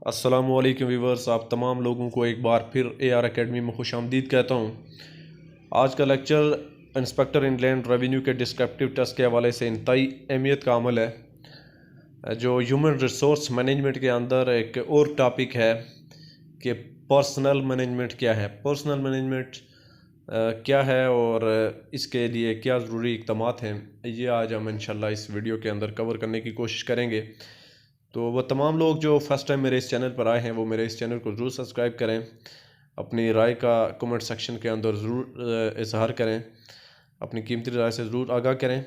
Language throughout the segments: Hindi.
अस्सलामुअलैकुम व्यूवर्स, आप तमाम लोगों को एक बार फिर AR एकेडमी में खुशामदीद कहता हूँ। आज का लेक्चर इंस्पेक्टर इंग्लैंड रेवेन्यू के डिस्क्रिप्टिव टेस्ट के हवाले से इंतहाई अहमियत का अमल है, जो ह्यूमन रिसोर्स मैनेजमेंट के अंदर एक और टॉपिक है कि पर्सनल मैनेजमेंट क्या है। पर्सनल मैनेजमेंट क्या है और इसके लिए क्या ज़रूरी इक़दामात हैं, ये आज हम इंशाल्लाह इस वीडियो के अंदर कवर करने की कोशिश करेंगे। तो वह तमाम लोग जो फ़र्स्ट टाइम मेरे इस चैनल पर आए हैं वो मेरे इस चैनल को ज़रूर सब्सक्राइब करें, अपनी राय का कमेंट सेक्शन के अंदर ज़रूर इजहार करें, अपनी कीमती राय से ज़रूर आगाह करें।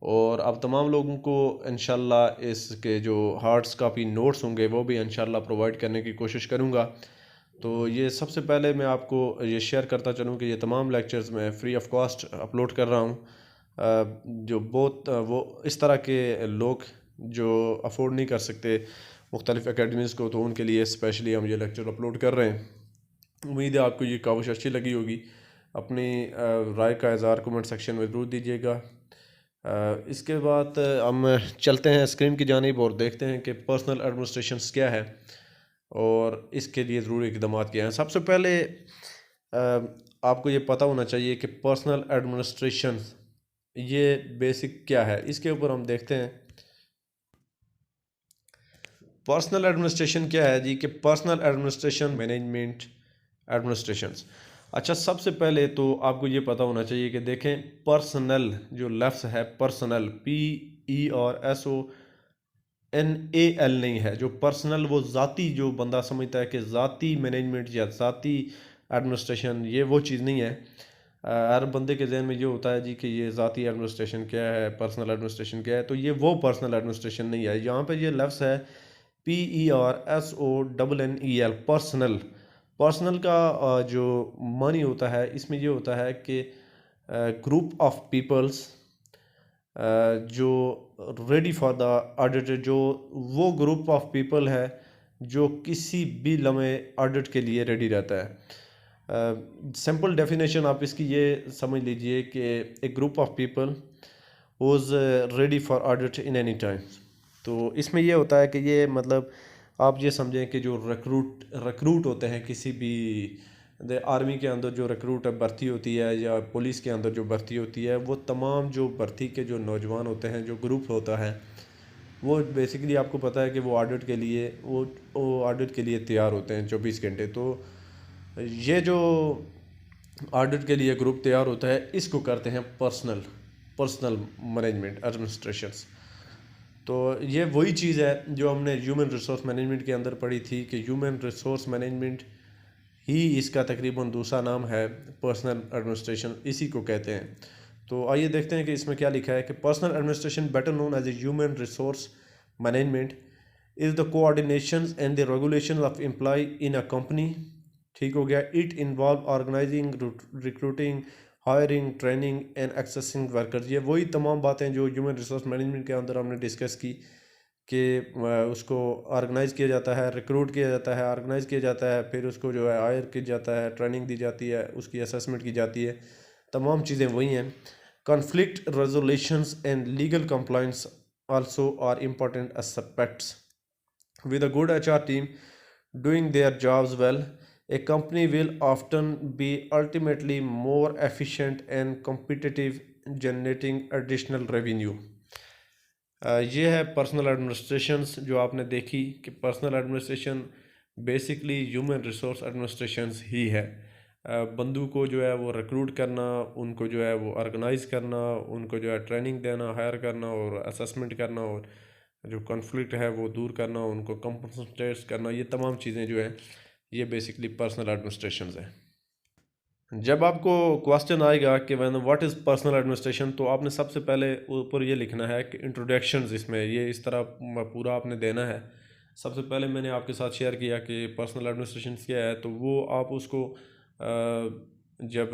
और अब तमाम लोगों को इंशाल्लाह इसके जो हार्ड्स कापी नोट्स होंगे वो भी इंशाल्लाह प्रोवाइड करने की कोशिश करूँगा। तो ये सबसे पहले मैं आपको ये शेयर करता चलूँ कि ये तमाम लेक्चर्स मैं फ्री ऑफ कॉस्ट अपलोड कर रहा हूँ। जो बहुत वो इस तरह के लोग जो अफोर्ड नहीं कर सकते मुख्तलिफ़ एकेडमीज़ को, तो उनके लिए स्पेशली हम ये लेक्चर अपलोड कर रहे हैं। उम्मीद है आपको ये काविश अच्छी लगी होगी। अपनी राय का इज़हार कमेंट सेक्शन में ज़रूर दीजिएगा। इसके बाद हम चलते हैं स्क्रीन की जानिब और देखते हैं कि पर्सनल एडमिनिस्ट्रेशन क्या है और इसके लिए ज़रूरी इक़दाम क्या हैं। सबसे पहले आपको ये पता होना चाहिए कि पर्सनल एडमिनिस्ट्रेशन ये बेसिक क्या है। इसके ऊपर हम देखते हैं पर्सनल एडमिनिस्ट्रेशन क्या है जी, कि पर्सनल एडमिनिस्ट्रेशन मैनेजमेंट एडमिनिस्ट्रेशंस। अच्छा, सबसे पहले तो आपको ये पता होना चाहिए कि देखें पर्सनल जो लफ्ज़ है, पर्सनल PERSONAL नहीं है। जो पर्सनल वो ज़ाती, जो बंदा समझता है कि ज़ाती मैनेजमेंट या ज़ाती एडमिनिस्ट्रेशन, ये वो चीज़ नहीं है। हर बंदे के जहन में ये होता है जी कि ये ज़ाती एडमिनिस्ट्रेशन क्या है, पर्सनल एडमिनिस्ट्रेशन क्या है। तो ये वो पर्सनल एडमिनिस्ट्रेशन नहीं है। यहाँ पे ये लफ्ज़ है PERSONNEL, पर्सनल। पर्सनल का जो मानी होता है, इसमें ये होता है कि ग्रुप ऑफ पीपल्स जो रेडी फॉर द ऑडिट, जो वो ग्रुप ऑफ पीपल है जो किसी भी लम्हे ऑडिट के लिए रेडी रहता है। सिंपल डेफिनेशन आप इसकी ये समझ लीजिए कि एक group of people was ready for audit in any time. तो इसमें ये होता है कि ये मतलब आप ये समझें कि जो रिक्रूट होते हैं किसी भी आर्मी के अंदर, जो रिक्रूट भर्ती होती है या पुलिस के अंदर जो भर्ती होती है, वो तमाम जो भर्ती के जो नौजवान होते हैं, जो ग्रुप होता है, वो बेसिकली आपको पता है कि वो ऑडिट के लिए वो ऑडिट के लिए तैयार होते हैं 24 घंटे। तो ये जो ऑडिट के लिए ग्रुप तैयार होता है, इसको करते हैं पर्सनल मैनेजमेंट एडमिनिस्ट्रेशंस। तो ये वही चीज़ है जो हमने ह्यूमन रिसोर्स मैनेजमेंट के अंदर पढ़ी थी कि ह्यूमन रिसोर्स मैनेजमेंट ही इसका तकरीबन दूसरा नाम है, पर्सनल एडमिनिस्ट्रेशन इसी को कहते हैं। तो आइए देखते हैं कि इसमें क्या लिखा है कि personal administration, better known as a human resource management, is the coordination and the regulation of employ in a company. ठीक हो गया। It involve organizing, recruiting, hiring, training and accessing workers. ये वही तमाम बातें जो ह्यूमन रिसोर्स मैनेजमेंट के अंदर हमने डिस्कस की कि उसको ऑर्गेनाइज़ किया जाता है, रिक्रूट किया जाता है, ऑर्गेनाइज़ किया जाता है, फिर उसको जो है हायर किया जाता है, ट्रेनिंग दी जाती है, उसकी असेसमेंट की जाती है। तमाम चीज़ें वही हैं। Conflict resolutions and legal compliance also are important aspects. With a good HR team doing their jobs well, a company will often be ultimately more efficient and competitive, generating additional revenue. ये है पर्सनल एडमिनिस्ट्रेशंस जो आपने देखी कि personal administration basically human resource administration ही है। बंदू को जो है वो रिक्रूट करना, उनको जो है वो ऑर्गेनाइज करना, उनको जो है ट्रेनिंग देना, हायर करना और असेसमेंट करना, और जो कॉन्फ्लिक्ट है वो दूर करना, उनको कंपनसेट करना, ये तमाम चीज़ें जो है ये बेसिकली पर्सनल एडमिनिस्ट्रेशन है। जब आपको क्वेश्चन आएगा कि when what is personal administration, तो आपने सबसे पहले ऊपर ये लिखना है कि इंट्रोडक्शन, इसमें ये इस तरह पूरा आपने देना है। सबसे पहले मैंने आपके साथ शेयर किया कि पर्सनल एडमिनिस्ट्रेशन क्या है, तो वो आप उसको जब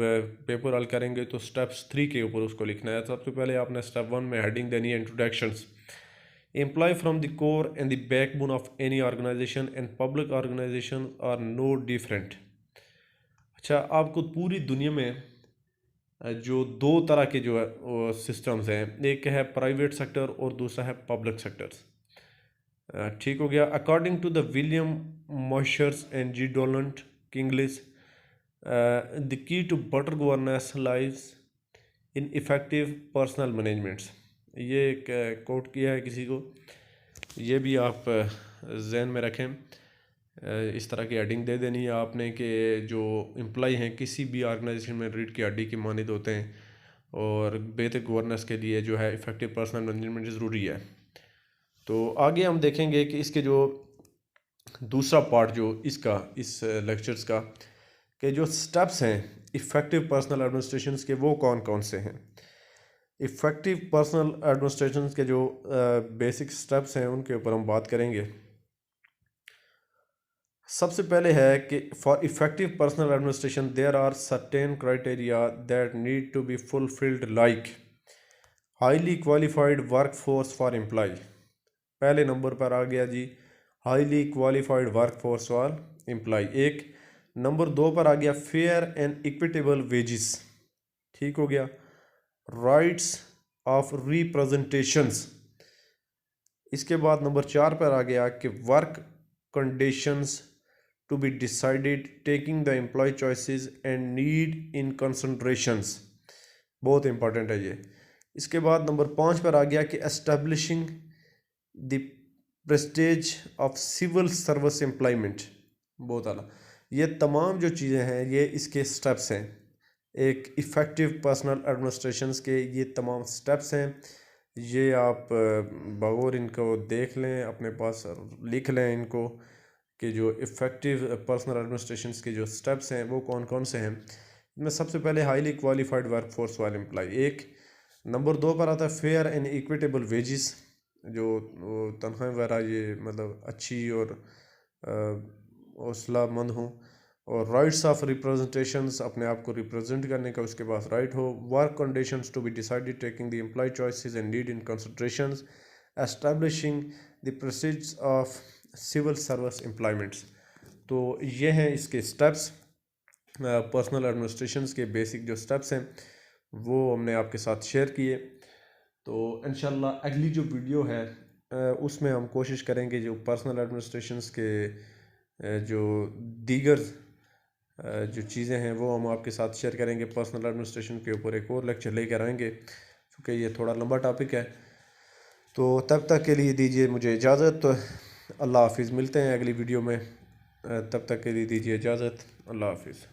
पेपर हल करेंगे तो स्टेप्स 3 के ऊपर उसको लिखना है। सबसे पहले आपने स्टेप 1 में हेडिंग देनी है introductions. Employee from the core and the backbone of any organization and public organizations are no different। अच्छा, आपको पूरी दुनिया में जो दो तरह के जो है सिस्टम्स हैं, एक है प्राइवेट सेक्टर और दूसरा है पब्लिक सेक्टर। ठीक हो गया। According to the William Moshers and J Donald Kingsley, the key to better governance lies in effective personnel managements. ये एक कोट किया है किसी को, ये भी आप जहन में रखें। इस तरह की हेडिंग दे देनी है आपने कि जो एम्प्लॉय हैं किसी भी ऑर्गेनाइजेशन में रीढ़ की हड्डी के मानद होते हैं और बेहतर गवर्नेंस के लिए जो है इफेक्टिव पर्सनल मैनेजमेंट ज़रूरी है। तो आगे हम देखेंगे कि इसके जो दूसरा पार्ट जो इसका इस लेक्चर्स का कि जो स्टेप्स हैं इफ़ेक्टिव पर्सनल एडमिनिस्ट्रेशन के वो कौन कौन से हैं। इफ़ेक्टिव पर्सनल एडमिनिस्ट्रेशन के जो बेसिक स्टेप्स हैं उनके ऊपर हम बात करेंगे। सबसे पहले है कि for effective personnel administration there are certain criteria that need to be fulfilled, like highly qualified work force for employ. पहले नंबर पर आ गया जी highly qualified work force for employ. एक नंबर 2 पर आ गया फेयर एंड इक्विटेबल वेजेस। ठीक हो गया। Rights of representations. इसके बाद नंबर 4 पर आ गया कि work conditions to be decided taking the employ choices and need in concentrations. बहुत इंपॉर्टेंट है ये। इसके बाद नंबर 5 पर आ गया कि establishing the prestige of civil service employment. बहुत आला। ये तमाम जो चीज़ें हैं ये इसके स्टेप्स हैं। एक इफ़ेक्टिव पर्सनल एडमिनिस्ट्रेशंस के ये तमाम स्टेप्स हैं। ये आप बगौर इनको देख लें, अपने पास लिख लें इनको कि जो इफ़ेक्टिव पर्सनल एडमिनिस्ट्रेशंस के जो स्टेप्स हैं वो कौन कौन से हैं। इनमें सबसे पहले हाईली क्वालिफाइड वर्क फोर्स वाले एम्प्लॉय। एक नंबर 2 पर आता है फेयर एंड इक्विटेबल वेजेस, जो तनख्वाह वगैरह ये मतलब अच्छी और हौसलामंद हों। और राइट्स ऑफ रिप्रेजेंटेशंस, अपने आप को रिप्रेजेंट करने का उसके पास राइट हो। Work conditions to be decided taking the employ choices and need in considerations. Establishing the procedures of civil service employments. तो ये हैं इसके स्टेप्स। पर्सनल एडमिनिस्ट्रेशंस के बेसिक जो स्टेप्स हैं वो हमने आपके साथ शेयर किए। तो इंशाल्लाह अगली जो वीडियो है उसमें हम कोशिश करेंगे जो पर्सनल एडमिनिस्ट्रेशंस के जो दीगर जो चीज़ें हैं वो हम आपके साथ शेयर करेंगे। पर्सनल एडमिनिस्ट्रेशन के ऊपर एक और लेक्चर लेकर आएंगे क्योंकि ये थोड़ा लंबा टॉपिक है। तो तब तक के लिए दीजिए मुझे इजाज़त। अल्लाह हाफिज़। मिलते हैं अगली वीडियो में। तब तक के लिए दीजिए इजाज़त। अल्लाह हाफिज़।